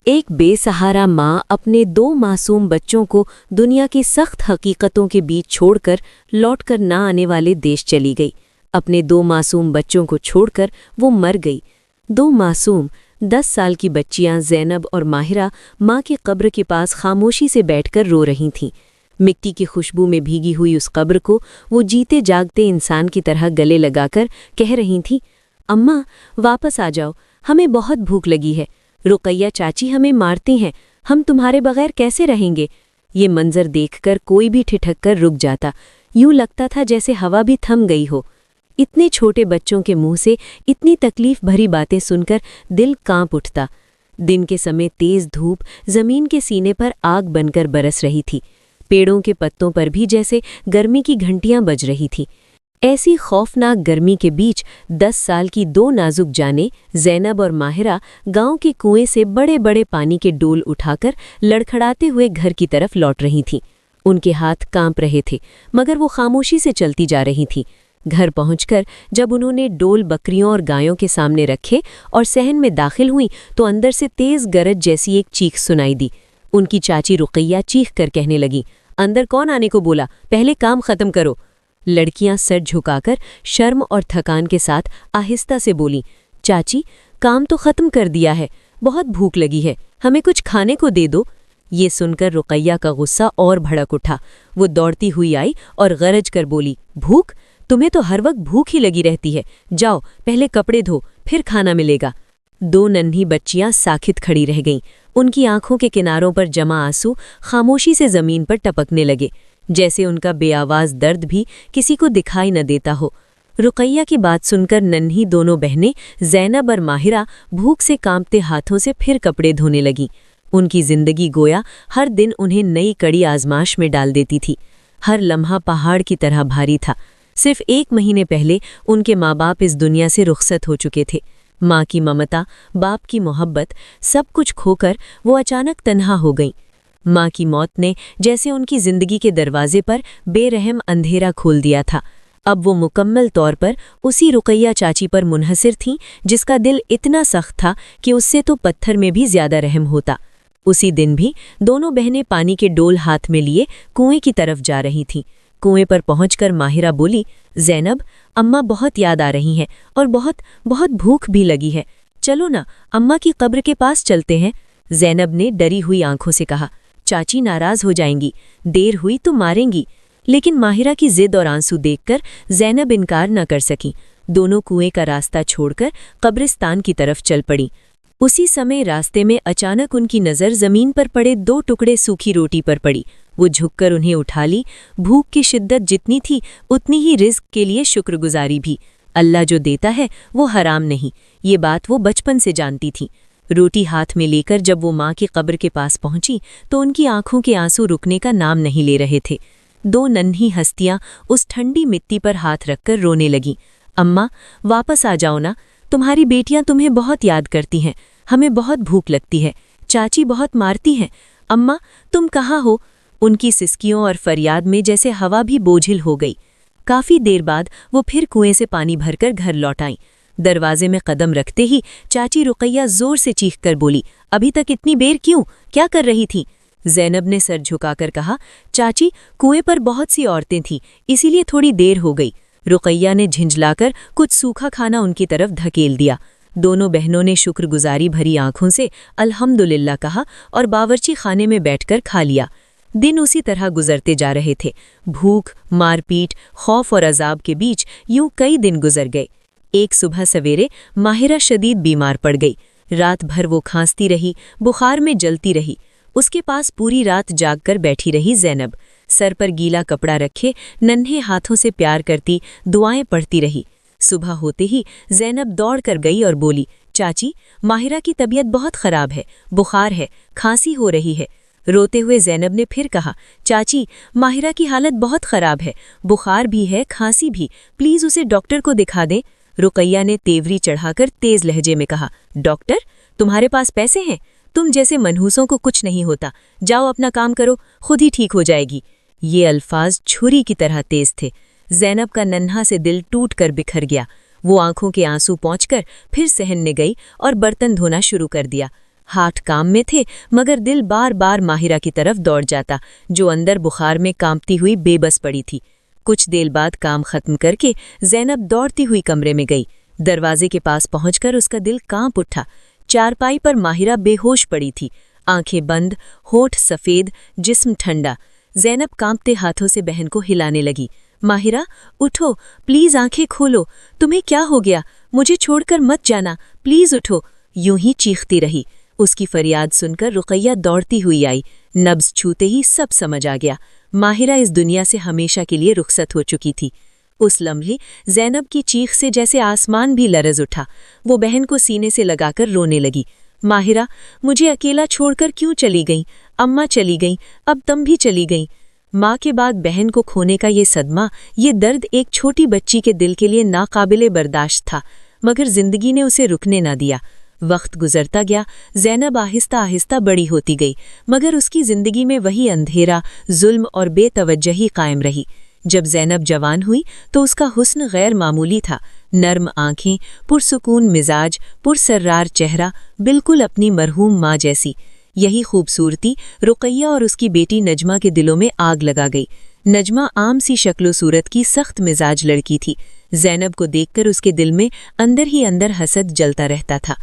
ایک بے سہارا ماں اپنے 2 معصوم بچوں کو دنیا کی سخت حقیقتوں کے بیچ چھوڑ کر لوٹ کر نہ آنے والے دیش چلی گئی۔ اپنے 2 معصوم بچوں کو چھوڑ کر وہ مر گئی۔ 2 معصوم 10 سال کی بچیاں زینب اور ماہرہ ماں کی قبر کے پاس خاموشی سے بیٹھ کر رو رہی تھیں۔ مٹی کی خوشبو میں بھیگی ہوئی اس قبر کو وہ جیتے جاگتے انسان کی طرح گلے لگا کر کہہ رہی تھیں، اماں واپس آ جاؤ، ہمیں بہت بھوک لگی ہے، رقیہ چاچی ہمیں مارتے ہیں، ہم تمہارے بغیر کیسے رہیں گے؟ یہ منظر دیکھ کر کوئی بھی ٹھٹک کر رک جاتا، یوں لگتا تھا جیسے ہوا بھی تھم گئی ہو۔ اتنے چھوٹے بچوں کے منہ سے اتنی تکلیف بھری باتیں سن کر دل کانپ اٹھتا۔ دن کے سمے تیز دھوپ زمین کے سینے پر آگ بن کر برس رہی تھی، پیڑوں کے پتوں پر بھی جیسے گرمی کی گھنٹیاں بج رہی تھیں۔ ایسی خوفناک گرمی کے بیچ 10 سال کی 2 نازک جانیں زینب اور ماہرہ گاؤں کے کنویں سے بڑے بڑے پانی کے ڈول اٹھا کر لڑکھڑاتے ہوئے گھر کی طرف لوٹ رہی تھیں۔ ان کے ہاتھ کانپ رہے تھے مگر وہ خاموشی سے چلتی جا رہی تھیں۔ گھر پہنچ کر جب انہوں نے ڈول بکریوں اور گایوں کے سامنے رکھے اور صحن میں داخل ہوئیں تو اندر سے تیز گرج جیسی ایک چیخ سنائی دی۔ ان کی چاچی رقیہ چیخ کر کہنے لگی، اندر کون آنے کو بولا؟ پہلے کام ختم کرو۔ لڑکیاں سر جھکا کر شرم اور تھکان کے ساتھ آہستہ سے بولیں، چاچی کام تو ختم کر دیا ہے، بہت بھوک لگی ہے، ہمیں کچھ کھانے کو دے دو۔ یہ سن کر رقیہ کا غصہ اور بھڑک اٹھا۔ وہ دوڑتی ہوئی آئی اور غرج کر بولی، بھوک؟ تمہیں تو ہر وقت بھوک ہی لگی رہتی ہے، جاؤ پہلے کپڑے دھو پھر کھانا ملے گا۔ 2 ننھی بچیاں ساکت کھڑی رہ گئیں۔ ان کی آنکھوں کے کناروں پر جمع آنسو خاموشی سے زمین پر ٹپکنے لگے، جیسے ان کا بے آواز درد بھی کسی کو دکھائی نہ دیتا ہو۔ رقیہ کی بات سن کر ننھی دونوں بہنیں زینب اور ماہرہ بھوک سے کانپتے ہاتھوں سے پھر کپڑے دھونے لگیں۔ ان کی زندگی گویا ہر دن انہیں نئی کڑی آزمائش میں ڈال دیتی تھی۔ ہر لمحہ پہاڑ کی طرح بھاری تھا۔ صرف 1 مہینے پہلے ان کے ماں باپ اس دنیا سے رخصت ہو چکے تھے۔ ماں کی ممتا، باپ کی محبت، سب کچھ کھو کر وہ اچانک تنہا ہو گئیں۔ ماں کی موت نے جیسے ان کی زندگی کے دروازے پر بے رحم اندھیرا کھول دیا تھا۔ اب وہ مکمل طور پر اسی رقیہ چاچی پر منحصر تھیں جس کا دل اتنا سخت تھا کہ اس سے تو پتھر میں بھی زیادہ رحم ہوتا۔ اسی دن بھی دونوں بہنیں پانی کے ڈول ہاتھ میں لیے کنویں کی طرف جا رہی تھیں۔ کنویں پر پہنچ کر ماہرہ بولی، زینب اماں بہت یاد آ رہی ہیں اور بہت بہت بھوک بھی لگی ہے، چلو نا اماں کی قبر کے پاس چلتے ہیں۔ زینب نے ڈری ہوئی آنکھوں سے کہا، چاچی ناراض ہو جائیں گی، دیر ہوئی تو ماریں گی۔ لیکن ماہرہ کی ضد اور آنسو دیکھ کر زینب انکار نہ کر سکی۔ دونوں کنویں کا راستہ چھوڑ کر قبرستان کی طرف چل پڑیں۔ اسی سمے راستے میں اچانک ان کی نظر زمین پر پڑے 2 ٹکڑے سوکھی روٹی پر پڑی۔ وہ جھک کر انہیں اٹھا لی۔ بھوک کی شدت جتنی تھی اتنی ہی رزق کے لیے شکر گزاری بھی۔ اللہ جو دیتا ہے وہ حرام نہیں، یہ بات وہ بچپن سے جانتی تھی۔ روٹی ہاتھ میں لے کر جب وہ ماں کی قبر کے پاس پہنچی تو ان کی آنکھوں کے آنسو رکنے کا نام نہیں لے رہے تھے۔ 2 ننھی ہستیاں اس ٹھنڈی مٹی پر ہاتھ رکھ کر رونے لگیں، اماں واپس آ جاؤ نا، تمہاری بیٹیاں تمہیں بہت یاد کرتی ہیں، ہمیں بہت بھوک لگتی ہے، چاچی بہت مارتی ہیں، اماں تم کہاں ہو؟ ان کی سسکیوں اور فریاد میں جیسے ہوا بھی بوجھل ہو گئی۔ کافی دیر بعد وہ پھر کنویں سے پانی بھر کر گھر لوٹ آئیں۔ دروازے میں قدم رکھتے ہی چاچی رقیہ زور سے چیخ کر بولی، ابھی تک اتنی دیر کیوں؟ کیا کر رہی تھی؟ زینب نے سر جھکا کر کہا، چاچی کنویں پر بہت سی عورتیں تھیں، اسی لیے تھوڑی دیر ہو گئی۔ رقیہ نے جھنجھلا کر کچھ سوکھا کھانا ان کی طرف دھکیل دیا۔ دونوں بہنوں نے شکر گزاری بھری آنکھوں سے الحمدللہ کہا اور باورچی خانے میں بیٹھ کر کھا لیا۔ دن اسی طرح گزرتے جا رہے تھے۔ بھوک، مار پیٹ، خوف اور عذاب کے بیچ یوں کئی دن گزر گئے۔ ایک صبح سویرے ماہرہ شدید بیمار پڑ گئی۔ رات بھر وہ کھانستی رہی، بخار میں جلتی رہی۔ اس کے پاس پوری رات جاگ کر بیٹھی رہی زینب، سر پر گیلا کپڑا رکھے ننھے ہاتھوں سے پیار کرتی دعائیں پڑھتی رہی۔ صبح ہوتے ہی زینب دوڑ کر گئی اور بولی، چاچی ماہرہ کی طبیعت بہت خراب ہے، بخار ہے، کھانسی ہو رہی ہے۔ روتے ہوئے زینب نے پھر کہا، چاچی ماہرہ کی حالت بہت خراب ہے، بخار بھی ہے، کھانسی بھی، پلیز اسے ڈاکٹر کو دکھا دیں۔ رقیہ نے تیوری چڑھا کر تیز لہجے میں کہا، ڈاکٹر؟ تمہارے پاس پیسے ہیں؟ تم جیسے منحوسوں کو کچھ نہیں ہوتا، جاؤ اپنا کام کرو، خود ہی ٹھیک ہو جائے گی۔ یہ الفاظ چھری کی طرح تیز تھے۔ زینب کا ننھا سے دل ٹوٹ کر بکھر گیا۔ وہ آنکھوں کے آنسو پونچھ کر پھر صحن میں گئی اور برتن دھونا شروع کر دیا۔ ہاتھ کام میں تھے مگر دل بار بار ماہرہ کی طرف دوڑ جاتا جو اندر بخار میں کانپتی ہوئی بے بس پڑی تھی۔ کچھ دیر بعد کام ختم کر کے زینب دوڑتی ہوئی کمرے میں گئی۔ دروازے کے پاس پہنچ کر اس کا دل کانپ اٹھا۔ چارپائی پر ماہرہ بے ہوش پڑی تھی، آنکھیں بند، ہونٹ سفید، جسم ٹھنڈا۔ زینب کانپتے ہاتھوں سے بہن کو ہلانے لگی۔ ماہرہ اٹھو، پلیز آنکھیں کھولو، تمہیں کیا ہو گیا؟ مجھے چھوڑ کر مت جانا، پلیز اٹھو۔ یوں ہی چیختی رہی۔ اس کی فریاد سن کر رقیہ دوڑتی ہوئی آئی۔ نبض چھوتے ہی سب سمجھ آ گیا۔ ماہرہ اس دنیا سے ہمیشہ کے لیے رخصت ہو چکی تھی۔ اس لمحے زینب کی چیخ سے جیسے آسمان بھی لرز اٹھا۔ وہ بہن کو سینے سے لگا کر رونے لگی۔ ماہرہ، مجھے اکیلا چھوڑ کر کیوں چلی گئیں؟ اماں چلی گئیں، اب تم بھی چلی گئیں۔ ماں کے بعد بہن کو کھونے کا یہ صدمہ، یہ درد ایک چھوٹی بچی کے دل کے لیے ناقابل برداشت تھا، مگر زندگی نے اسے رکنے نہ دیا۔ وقت گزرتا گیا، زینب آہستہ آہستہ بڑی ہوتی گئی، مگر اس کی زندگی میں وہی اندھیرا، ظلم اور بے توجہی قائم رہی۔ جب زینب جوان ہوئی تو اس کا حسن غیر معمولی تھا۔ نرم آنکھیں، پرسکون مزاج، پرسرار چہرہ، بالکل اپنی مرحوم ماں جیسی۔ یہی خوبصورتی رقیہ اور اس کی بیٹی نجمہ کے دلوں میں آگ لگا گئی۔ نجمہ عام سی شکل و صورت کی سخت مزاج لڑکی تھی۔ زینب کو دیکھ کر اس کے دل میں اندر ہی اندر حسد جلتا رہتا تھا۔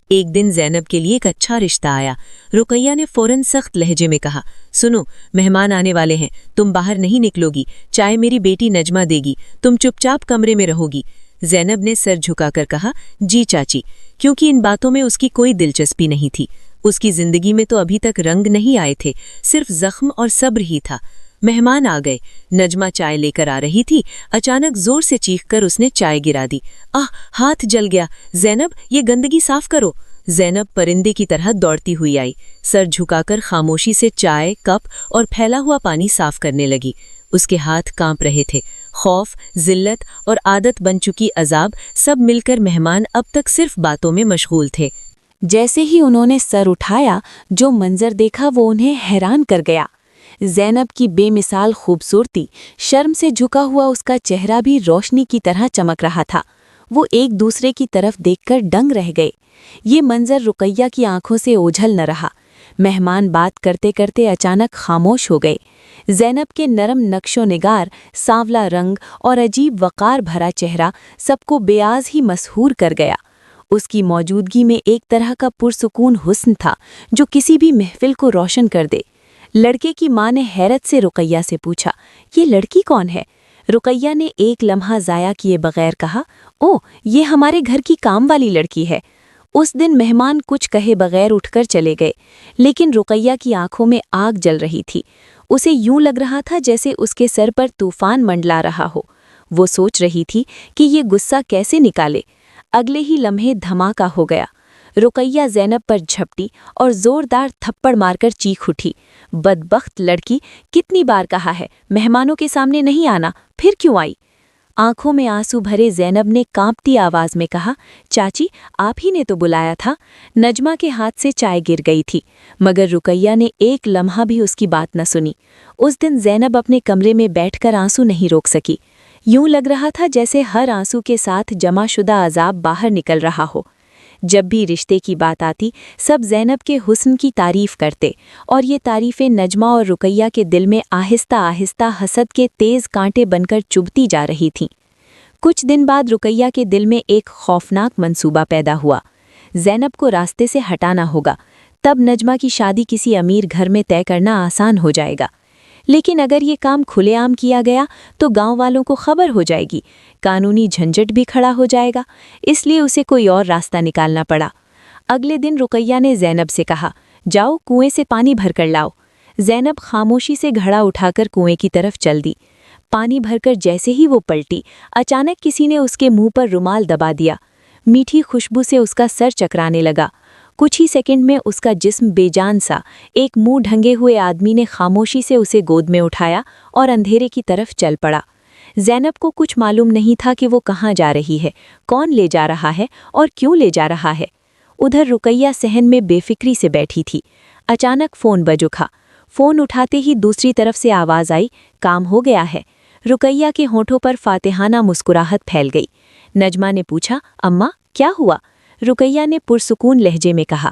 ایک دن زینب کے لیے ایک اچھا رشتہ آیا۔ رقیہ نے فوراً سخت لہجے میں کہا، سنو، مہمان آنے والے ہیں، تم باہر نہیں نکلو گی، چائے میری بیٹی نجمہ دے گی، تم چپ چاپ کمرے میں رہو گی۔ زینب نے سر جھکا کر کہا، جی چاچی، کیونکہ ان باتوں میں اس کی کوئی دلچسپی نہیں تھی۔ اس کی زندگی میں تو ابھی تک رنگ نہیں آئے تھے، صرف زخم اور صبر ہی تھا۔ مہمان آ گئے۔ نجمہ چائے لے کر آ رہی تھی، اچانک زور سے چیخ کر اس نے چائے گرا دی۔ ہاتھ جل گیا، زینب یہ گندگی صاف کرو۔ زینب پرندے کی طرح دوڑتی ہوئی آئی، سر جھکا کر خاموشی سے چائے، کپ اور پھیلا ہوا پانی صاف کرنے لگی۔ اس کے ہاتھ کانپ رہے تھے۔ خوف، ذلت اور عادت بن چکی عذاب سب مل کر مہمان اب تک صرف باتوں میں مشغول تھے۔ جیسے ہی انہوں نے سر اٹھایا، جو منظر دیکھا وہ انہیں حیران کر گیا۔ زینب کی بے مثال خوبصورتی، شرم سے جھکا ہوا اس کا چہرہ بھی روشنی کی طرح چمک رہا تھا۔ وہ ایک دوسرے کی طرف دیکھ کر دنگ رہ گئے۔ یہ منظر رقیہ کی آنکھوں سے اوجھل نہ رہا۔ مہمان بات کرتے کرتے اچانک خاموش ہو گئے۔ زینب کے نرم نقش و نگار، سانولا رنگ اور عجیب وقار بھرا چہرہ سب کو بیاض ہی مسحور کر گیا۔ اس کی موجودگی میں ایک طرح کا پرسکون حسن تھا جو کسی بھی محفل کو روشن کر دے۔ لڑکے کی ماں نے حیرت سے رقیہ سے پوچھا، یہ لڑکی کون ہے؟ رقیہ نے ایک لمحہ ضائع کیے بغیر کہا، اوہ، یہ ہمارے گھر کی کام والی لڑکی ہے۔ اس دن مہمان کچھ کہے بغیر اٹھ کر چلے گئے، لیکن رقیہ کی آنکھوں میں آگ جل رہی تھی۔ اسے یوں لگ رہا تھا جیسے اس کے سر پر طوفان منڈلا رہا ہو۔ وہ سوچ رہی تھی کہ یہ غصہ کیسے نکالے۔ اگلے ہی لمحے دھماکہ ہو گیا۔ رقیہ زینب پر جھپٹی اور زوردار تھپڑ مار کر چیخ اٹھی، بدبخت لڑکی، کتنی بار کہا ہے مہمانوں کے سامنے نہیں آنا، پھر کیوں آئی؟ آنکھوں میں آنسو بھرے زینب نے کانپتی آواز میں کہا، چاچی، آپ ہی نے تو بلایا تھا۔ نجمہ کے ہاتھ سے چائے گر گئی تھی، مگر رقیہ نے ایک لمحہ بھی اس کی بات نہ سنی۔ اس دن زینب اپنے کمرے میں بیٹھ کر آنسو نہیں روک سکی۔ یوں لگ رہا تھا جیسے ہر آنسو کے ساتھ جمع شدہ عذاب باہر نکل رہا ہو۔ جب بھی رشتے کی بات آتی، سب زینب کے حسن کی تعریف کرتے، اور یہ تعریفیں نجمہ اور رقیہ کے دل میں آہستہ آہستہ حسد کے تیز کانٹے بن کر چبھتی جا رہی تھیں۔ کچھ دن بعد رقیہ کے دل میں ایک خوفناک منصوبہ پیدا ہوا۔ زینب کو راستے سے ہٹانا ہوگا، تب نجمہ کی شادی کسی امیر گھر میں طے کرنا آسان ہو جائے گا۔ لیکن اگر یہ کام کھلے عام کیا گیا تو گاؤں والوں کو خبر ہو جائے گی، قانونی جھنجٹ بھی کھڑا ہو جائے گا، اس لیے اسے کوئی اور راستہ نکالنا پڑا۔ اگلے دن رقیہ نے زینب سے کہا، جاؤ کنویں سے پانی بھر کر لاؤ۔ زینب خاموشی سے گھڑا اٹھا کر کنویں کی طرف چل دی۔ پانی بھر کر جیسے ہی وہ پلٹی، اچانک کسی نے اس کے منہ پر رومال دبا دیا۔ میٹھی خوشبو سے اس کا سر چکرانے لگا۔ کچھ ہی سیکنڈ میں اس کا جسم بے جان سا، ایک منہ ڈھنگے ہوئے آدمی نے خاموشی سے اسے گود میں اٹھایا اور اندھیرے کی طرف چل پڑا۔ زینب کو کچھ معلوم نہیں تھا کہ وہ کہاں جا رہی ہے، کون لے جا رہا ہے اور کیوں لے جا رہا ہے۔ ادھر رقیہ صحن میں بے فکری سے بیٹھی تھی۔ اچانک فون بج اٹھا۔ فون اٹھاتے ہی دوسری طرف سے آواز آئی، کام ہو گیا ہے۔ رقیہ کے ہونٹوں پر فاتحانہ مسکراہٹ پھیل گئی۔ نجمہ نے پوچھا، اماں کیا ہوا؟ رقیہ نے پرسکون لہجے میں کہا،